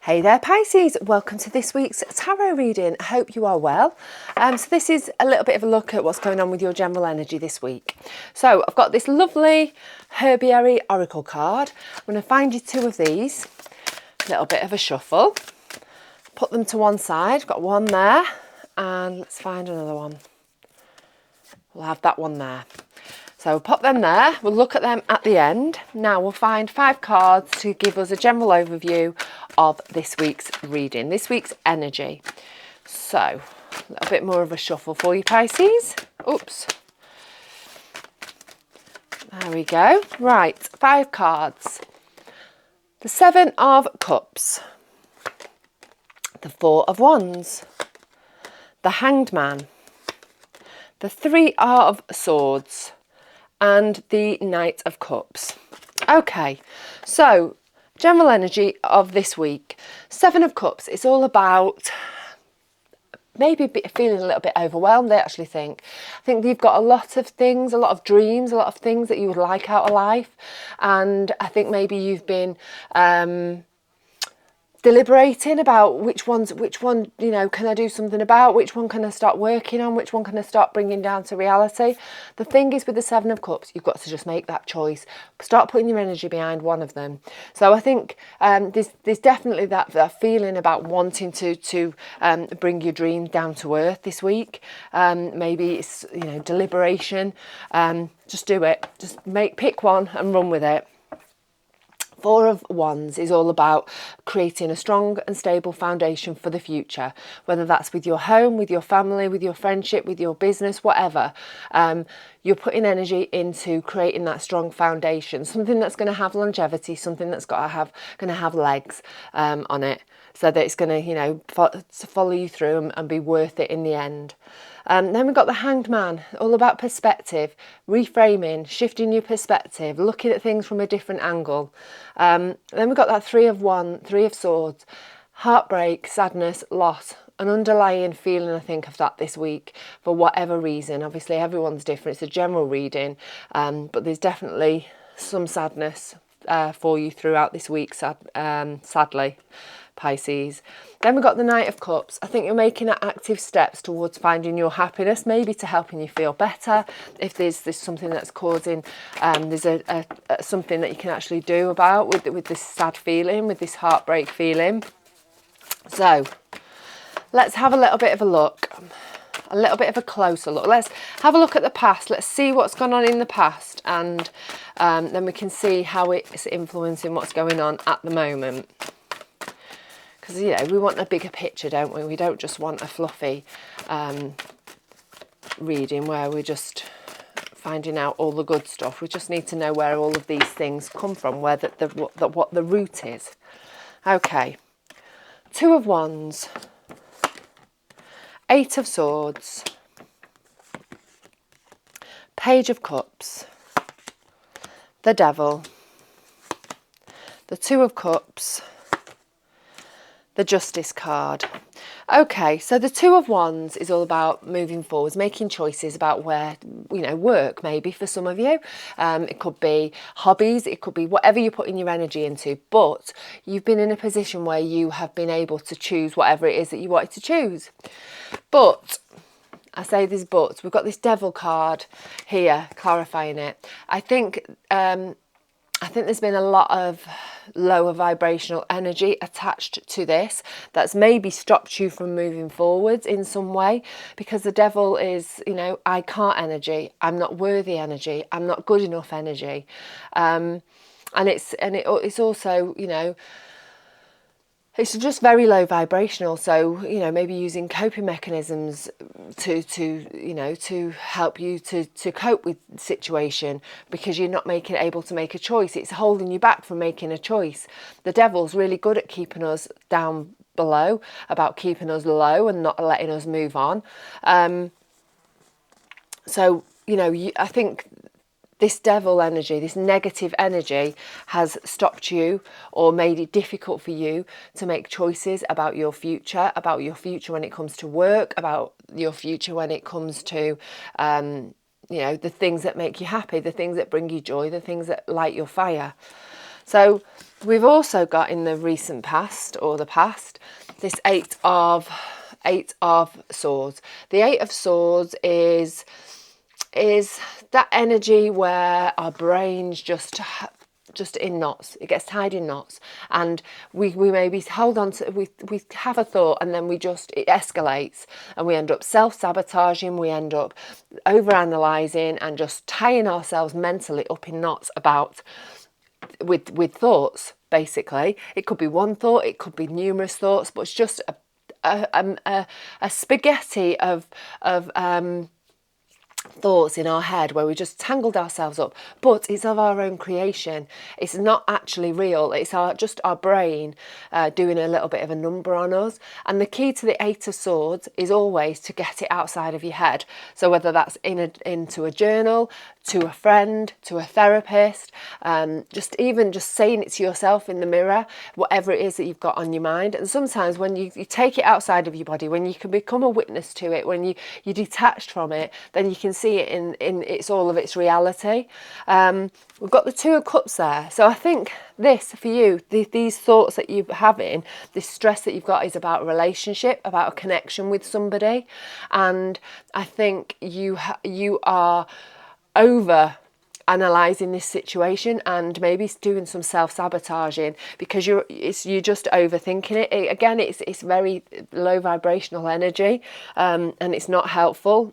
Hey there Pisces, welcome to this week's tarot reading. I hope you are well. So this is a little bit of a look at what's going on with your general energy this week. So I've got this lovely herbiary oracle card. I'm going to find you two of these, a little bit of a shuffle, put them to one side. Got one there and let's find another one. We'll have that one there. So we'll pop them there, we'll look at them at the end. Now we'll find 5 cards to give us a general overview of this week's reading, this week's energy. So a little bit more of a shuffle for you Pisces. Oops. There we go. Right, 5 cards. The 7 of Cups, the 4 of Wands, the Hanged Man, the 3 of Swords, and the Knight of Cups. Okay, so general energy of this week. 7 of Cups, it's all about maybe feeling a little bit overwhelmed, I actually think. I think you've got a lot of things, a lot of dreams, a lot of things that you would like out of life. And I think maybe you've been deliberating about which one, you know, can I do something about, which one can I start working on, which one can I start bringing down to reality. The thing is with the 7 of Cups, you've got to just make that choice, start putting your energy behind one of them. So I think there's definitely that feeling about wanting to bring your dream down to earth this week. Maybe it's, you know, deliberation. Just do it, just pick one and run with it. 4 of Wands is all about creating a strong and stable foundation for the future, whether that's with your home, with your family, with your friendship, with your business, whatever. You're putting energy into creating that strong foundation, something that's going to have longevity, something that's going to have legs on it, so that it's going to, you know, follow you through and be worth it in the end. Then we've got the Hanged Man, all about perspective, reframing, shifting your perspective, looking at things from a different angle. Then we've got that 3 of Swords, heartbreak, sadness, loss, an underlying feeling, I think, of that this week for whatever reason. Obviously, everyone's different. It's a general reading, but there's definitely some sadness for you throughout this week, sadly. Pisces. Then we've got the Knight of Cups. I think you're making active steps towards finding your happiness, maybe to helping you feel better. If there's something that's causing, there's something that you can actually do about with this sad feeling, with this heartbreak feeling. So let's have a little bit of a look, a little bit of a closer look. Let's have a look at the past. Let's see what's gone on in the past, and then we can see how it's influencing what's going on at the moment. Because, you know, we want a bigger picture, don't we? We don't just want a fluffy reading where we're just finding out all the good stuff. We just need to know where all of these things come from, where what the root is. Okay, 2 of Wands, 8 of Swords, Page of Cups, the Devil, the 2 of Cups, the Justice card. Okay, so the 2 of Wands is all about moving forwards, making choices about where, you know, work maybe for some of you. It could be hobbies, it could be whatever you're putting your energy into, but you've been in a position where you have been able to choose whatever it is that you wanted to choose. But I say this but, we've got this Devil card here clarifying it. I think there's been a lot of lower vibrational energy attached to this that's maybe stopped you from moving forwards in some way, because the Devil is, you know, I can't energy, I'm not worthy energy, I'm not good enough energy, and it's also, you know, it's just very low vibrational. So, you know, maybe using coping mechanisms to you know, to help you to cope with the situation, because you're not able to make a choice. It's holding you back from making a choice. The Devil's really good at keeping us down below, about keeping us low and not letting us move on. So, you know, I think this Devil energy, this negative energy, has stopped you or made it difficult for you to make choices about your future when it comes to work, about your future when it comes to, you know, the things that make you happy, the things that bring you joy, the things that light your fire. So We've also got in the recent past, or the past, this eight of swords. The Eight of Swords is that energy where our brains just in knots. It gets tied in knots, and we maybe hold on to, we have a thought, and then it escalates, and we end up self-sabotaging, we end up over-analysing and just tying ourselves mentally up in knots about with thoughts. Basically, it could be one thought, it could be numerous thoughts, but it's just a spaghetti of thoughts in our head where we just tangled ourselves up. But it's of our own creation. It's not actually real. It's just our brain doing a little bit of a number on us. And the key to the Eight of Swords is always to get it outside of your head. So whether that's into a journal, to a friend, to a therapist, just saying it to yourself in the mirror, whatever it is that you've got on your mind. And sometimes when you take it outside of your body, when you can become a witness to it, when you're detached from it, then you can see it in its all of its reality. We've got the Two of Cups there. So I think this, for you, these thoughts that you're having, this stress that you've got, is about a relationship, about a connection with somebody. And I think you are over analysing this situation and maybe doing some self-sabotaging because you're just overthinking it. Again, it's very low vibrational energy, and it's not helpful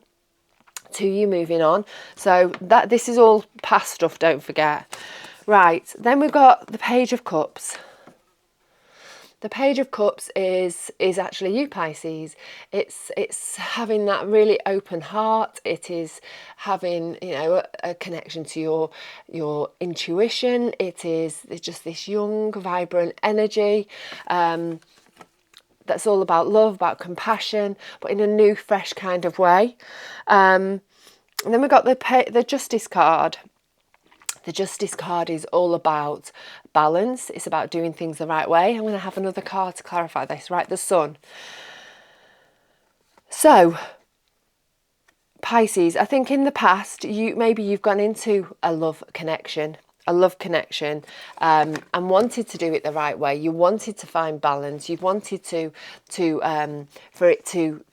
to you moving on. So this is all past stuff, don't forget. Right, then we've got the Page of Cups. The Page of Cups is actually you, Pisces. It's having that really open heart. It is having, a connection to your intuition. It's just this young, vibrant energy. That's all about love, about compassion, but in a new, fresh kind of way. And then we've got the Justice card. The Justice card is all about balance. It's about doing things the right way. I'm going to have another card to clarify this, right? The Sun. So, Pisces, I think in the past, you've gone into a love connection, and wanted to do it the right way. You wanted to find balance. You wanted for it to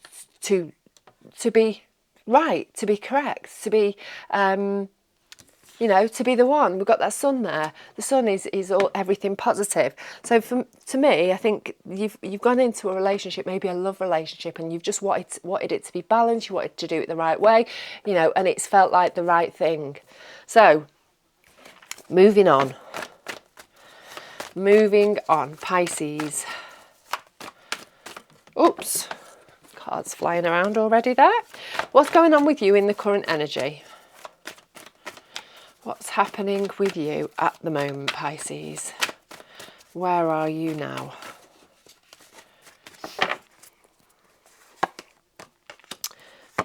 be right, to be correct, to be to be the one. We've got that Sun there. The Sun is all everything positive. So to me, I think you've gone into a relationship, maybe a love relationship, and you've just wanted it to be balanced. You wanted to do it the right way, and it's felt like the right thing. So moving on, Pisces. Oops, cards flying around already there. What's going on with you in the current energy? What's happening with you at the moment, Pisces? Where are you now?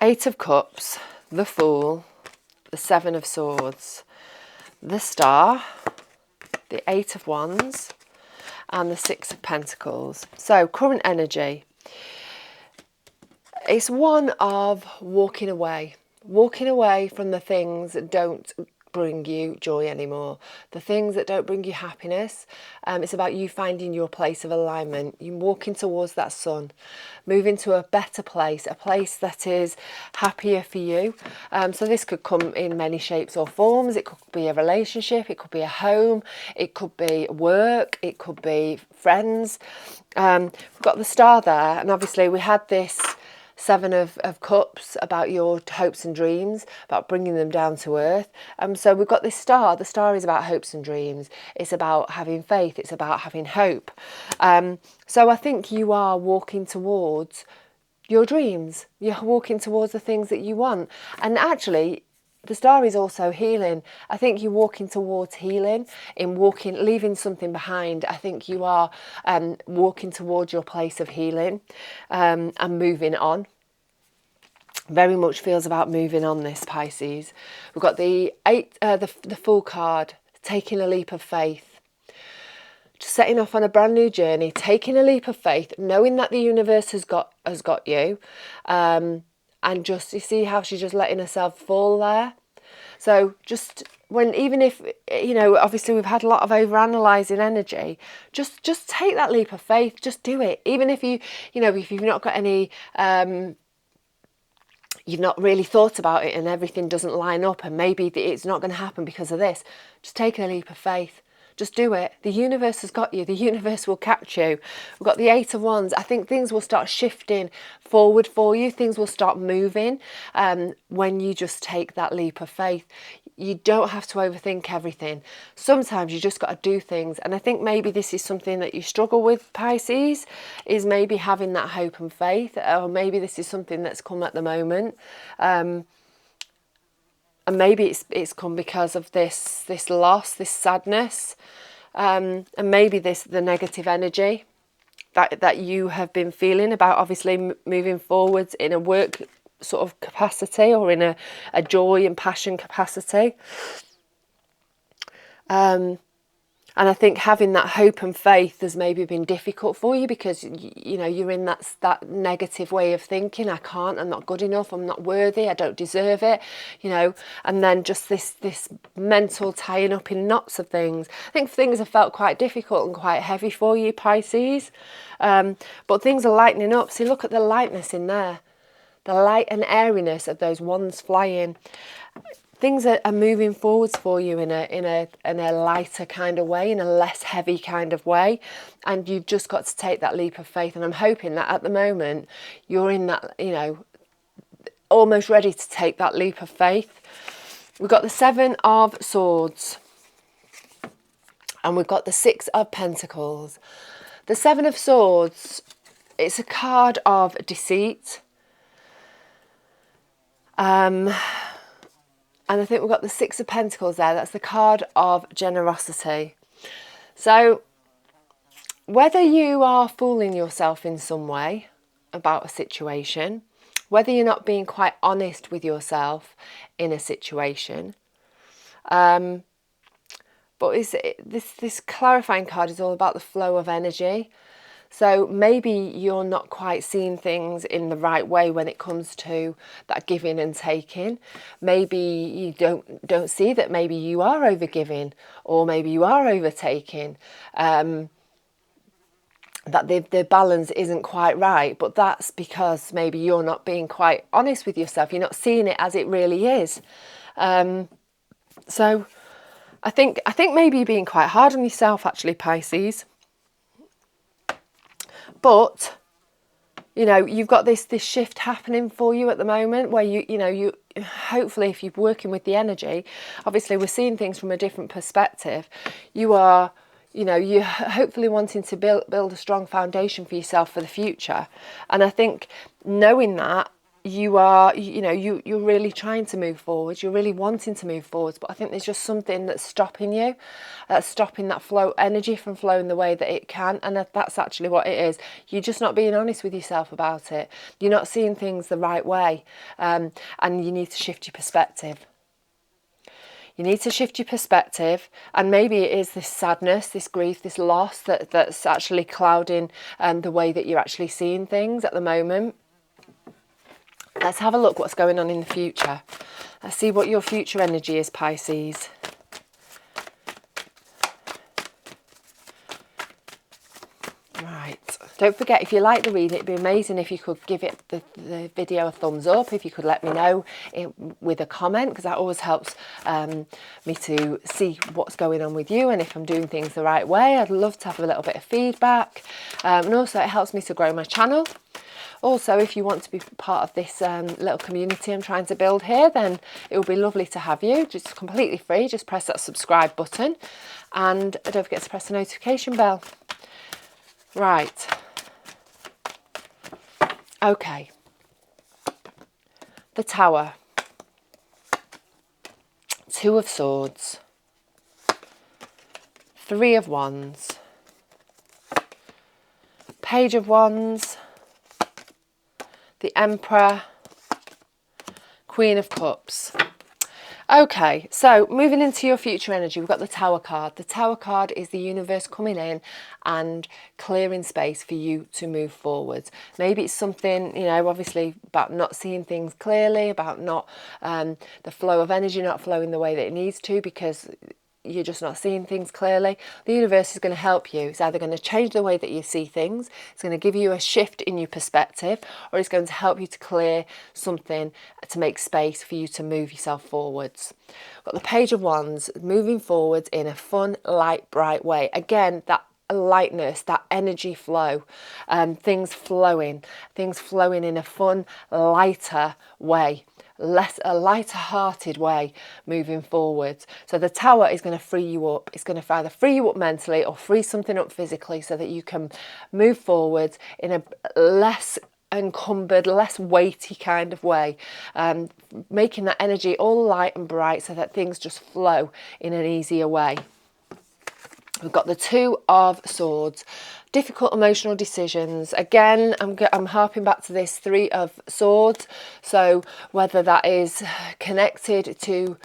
Eight of Cups, the Fool, the Seven of Swords, the Star, the Eight of Wands, and the Six of Pentacles. So, current energy. It's one of walking away from the things that don't bring you joy anymore, the things that don't bring you happiness. It's about you finding your place of alignment, you walking towards that sun, moving to a better place, a place that is happier for you. So this could come in many shapes or forms. It could be a relationship, it could be a home, it could be work, it could be friends. We've got the Star there, and obviously we had this Seven of Cups about your hopes and dreams, about bringing them down to earth. So we've got this Star. The Star is about hopes and dreams. It's about having faith. It's about having hope. So I think you are walking towards your dreams. You're walking towards the things that you want. And actually, the Star is also healing. I think you're walking towards healing, leaving something behind. I think you are walking towards your place of healing and moving on. Very much feels about moving on, this, Pisces. We've got the Fool card, taking a leap of faith. Just setting off on a brand new journey, taking a leap of faith, knowing that the universe has got you. And just, you see how she's just letting herself fall there. So just even if, you know, obviously we've had a lot of overanalyzing energy, just take that leap of faith, just do it. Even if you know, if you've not got any, you've not really thought about it and everything doesn't line up and maybe it's not going to happen because of this, just take a leap of faith. Just do it. The universe has got you. The universe will catch you. We've got the 8 of Wands. I think things will start shifting forward for you. Things will start moving when you just take that leap of faith. You don't have to overthink everything. Sometimes you just got to do things. And I think maybe this is something that you struggle with, Pisces, is maybe having that hope and faith. Or maybe this is something that's come at the moment. And maybe it's come because of this loss, this sadness, and maybe the negative energy that you have been feeling about obviously moving forwards in a work sort of capacity or in a joy and passion capacity. And I think having that hope and faith has maybe been difficult for you because, you know, you're in that negative way of thinking. I can't, I'm not good enough, I'm not worthy, I don't deserve it, you know. And then just this mental tying up in knots of things. I think things have felt quite difficult and quite heavy for you, Pisces. But things are lightening up. See, look at the lightness in there. The light and airiness of those wands flying. Things are moving forwards for you in a lighter kind of way, in a less heavy kind of way, and you've just got to take that leap of faith. And I'm hoping that at the moment you're in that, you know, almost ready to take that leap of faith. We've got the 7 of Swords, and we've got the 6 of Pentacles. The 7 of Swords, it's a card of deceit. And I think we've got the 6 of Pentacles there. That's the card of generosity. So whether you are fooling yourself in some way about a situation, whether you're not being quite honest with yourself in a situation, but this clarifying card is all about the flow of energy. So maybe you're not quite seeing things in the right way when it comes to that giving and taking. Maybe you don't see that maybe you are overgiving or maybe you are overtaking. That the balance isn't quite right, but that's because maybe you're not being quite honest with yourself. You're not seeing it as it really is. So I think maybe you're being quite hard on yourself, actually, Pisces. But, you know, you've got this shift happening for you at the moment where you hopefully, if you're working with the energy, obviously we're seeing things from a different perspective. You are, you know, you're hopefully wanting to build a strong foundation for yourself for the future. And I think knowing that, you are, you know, you're really trying to move forward, you're really wanting to move forwards, but I think there's just something that's stopping you, that's stopping that flow energy from flowing the way that it can. And that's actually what it is. You're just not being honest with yourself about it. You're not seeing things the right way, and you need to shift your perspective. You need to shift your perspective, and maybe it is this sadness, this grief, this loss that's actually clouding the way that you're actually seeing things at the moment. Let's have a look what's going on in the future. Let's see what your future energy is, Pisces. Right. Don't forget, if you like the reading, it'd be amazing if you could give it the video a thumbs up. If you could let me know with a comment, because that always helps me to see what's going on with you and if I'm doing things the right way. I'd love to have a little bit of feedback. And also it helps me to grow my channel. Also, if you want to be part of this little community I'm trying to build here, then it would be lovely to have you. Just completely free. Just press that subscribe button and don't forget to press the notification bell. Right. Okay. The Tower. 2 of Swords. 3 of Wands. Page of Wands. The Emperor, Queen of Cups. Okay, so moving into your future energy, we've got the Tower card. The Tower card is the universe coming in and clearing space for you to move forwards. Maybe it's something, you know, obviously about not seeing things clearly, about not the flow of energy not flowing the way that it needs to because you're just not seeing things clearly. The universe is going to help you. It's either going to change the way that you see things, it's going to give you a shift in your perspective, or it's going to help you to clear something to make space for you to move yourself forwards. Got the Page of Wands, moving forwards in a fun, light, bright way. Again, that lightness, that energy flow, things flowing in a fun, lighter way. A lighter hearted way moving forwards. So the Tower is going to free you up. It's going to either free you up mentally or free something up physically so that you can move forwards in a less encumbered, less weighty kind of way, making that energy all light and bright so that things just flow in an easier way. We've got the Two of Swords, difficult emotional decisions. Again, I'm harping back to this Three of Swords. So whether that is connected to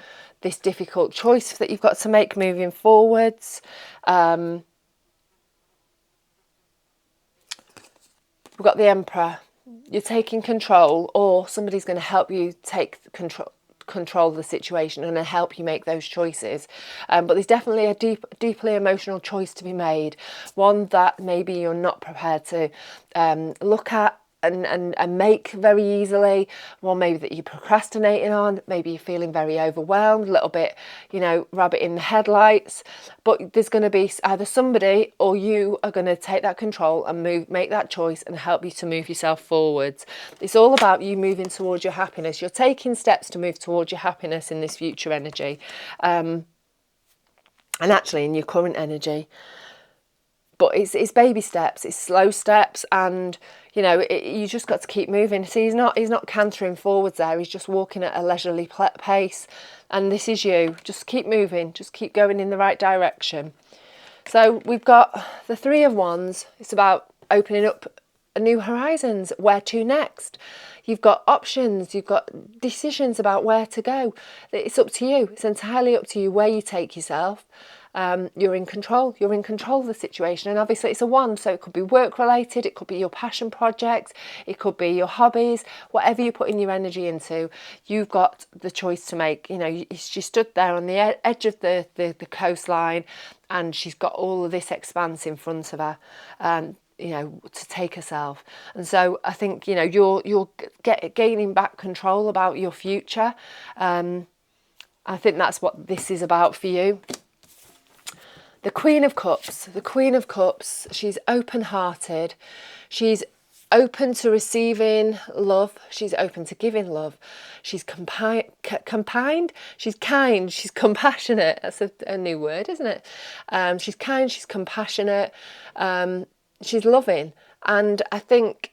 this difficult choice that you've got to make moving forwards. We've got the Emperor. You're taking control, or somebody's going to help you take control of the situation and help you make those choices, but there's definitely a deeply emotional choice to be made, one that maybe you're not prepared to look at and make very easily, one maybe that you're procrastinating on, maybe you're feeling very overwhelmed, a little bit, you know, rabbit in the headlights, but there's going to be either somebody or you are going to take that control and make that choice and help you to move yourself forwards. It's all about you moving towards your happiness. You're taking steps to move towards your happiness in this future energy, and actually in your current energy. But it's baby steps, it's slow steps, and you know you just got to keep moving. See, he's not cantering forwards there. He's just walking at a leisurely pace, and this is you. Just keep moving, just keep going in the right direction. So we've got the Three of Wands. It's about opening up new horizons. Where to next? You've got options. You've got decisions about where to go. It's up to you. It's entirely up to you where you take yourself. You're in control. You're in control of the situation, and obviously it's a wand, so it could be work related, it could be your passion projects, it could be your hobbies, whatever you're putting your energy into. You've got the choice to make. You know, she stood there on the edge of the coastline, and she's got all of this expanse in front of her. You know, to take herself. And so I think, you know, you're gaining back control about your future. I think that's what this is about for you. The Queen of Cups. The Queen of Cups, she's open-hearted. She's open to receiving love. She's open to giving love. She's compined. She's kind. She's compassionate. That's a new word, isn't it? She's kind. She's compassionate. She's loving. And I think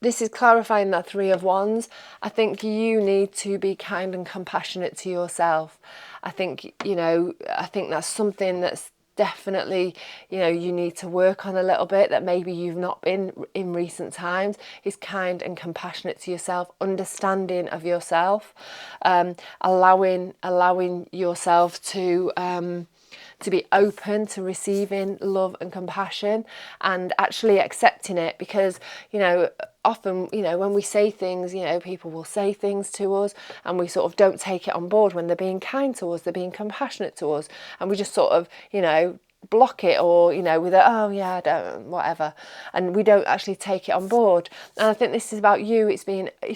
this is clarifying that Three of Wands. I think you need to be kind and compassionate to yourself. I think, you know, I think that's something that's definitely, you know, you need to work on a little bit, that maybe you've not been in recent times, is kind and compassionate to yourself, understanding of yourself, allowing yourself to be open to receiving love and compassion and actually accepting it. Because, you know, often, you know, when we say things, you know, people will say things to us and we sort of don't take it on board when they're being kind to us, they're being compassionate to us, and we just sort of, you know, block it, or, you know, with a, oh yeah, I don't, whatever, and we don't actually take it on board. And I think this is about you. It's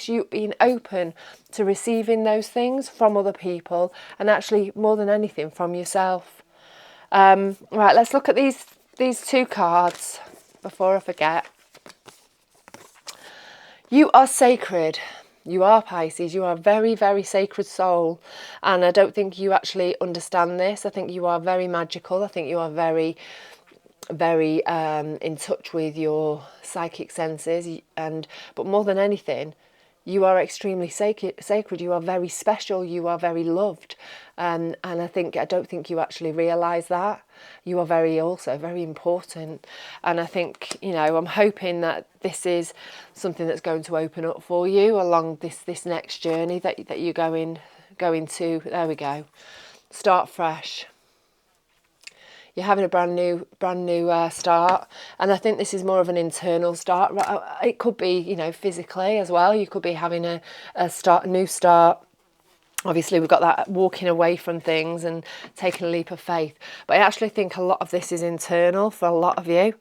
you being open to receiving those things from other people, and actually more than anything from yourself. Right, let's look at these two cards before I forget. You are sacred. You are Pisces. You are a very, very sacred soul. And I don't think you actually understand this. I think you are very magical. I think you are very, very in touch with your psychic senses. But more than anything, you are extremely sacred. You are very special. You are very loved. And I don't think you actually realise that. You are also very important. And I think, you know, I'm hoping that this is something that's going to open up for you along this next journey that you're going going to, there we go, start fresh. You're having a brand new start, and I think this is more of an internal start. It could be, you know, physically as well. You could be having a new start. Obviously, we've got that walking away from things and taking a leap of faith. But I actually think a lot of this is internal for a lot of you.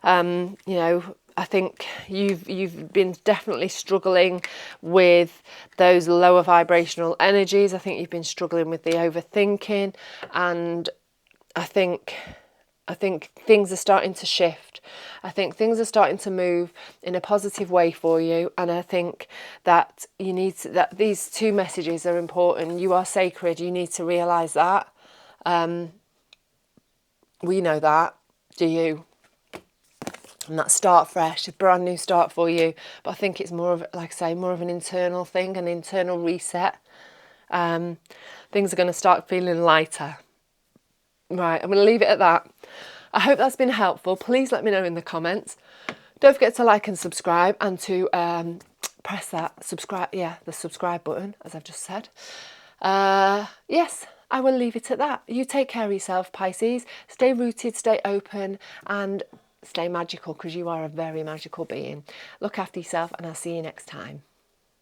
You know, I think you've been definitely struggling with those lower vibrational energies. I think you've been struggling with the overthinking, and I think things are starting to shift. I think things are starting to move in a positive way for you, and I think that that these two messages are important. You are sacred. You need to realise that. We know that. Do you? And that start fresh, a brand new start for you. But I think it's more of, like I say, more of an internal thing, an internal reset. Things are going to start feeling lighter. Right, I'm going to leave it at that. I hope that's been helpful. Please let me know in the comments. Don't forget to like and subscribe, and to press that the subscribe button, as I've just said. Yes, I will leave it at that. You take care of yourself, Pisces. Stay rooted, stay open, and stay magical, because you are a very magical being. Look after yourself, and I'll see you next time.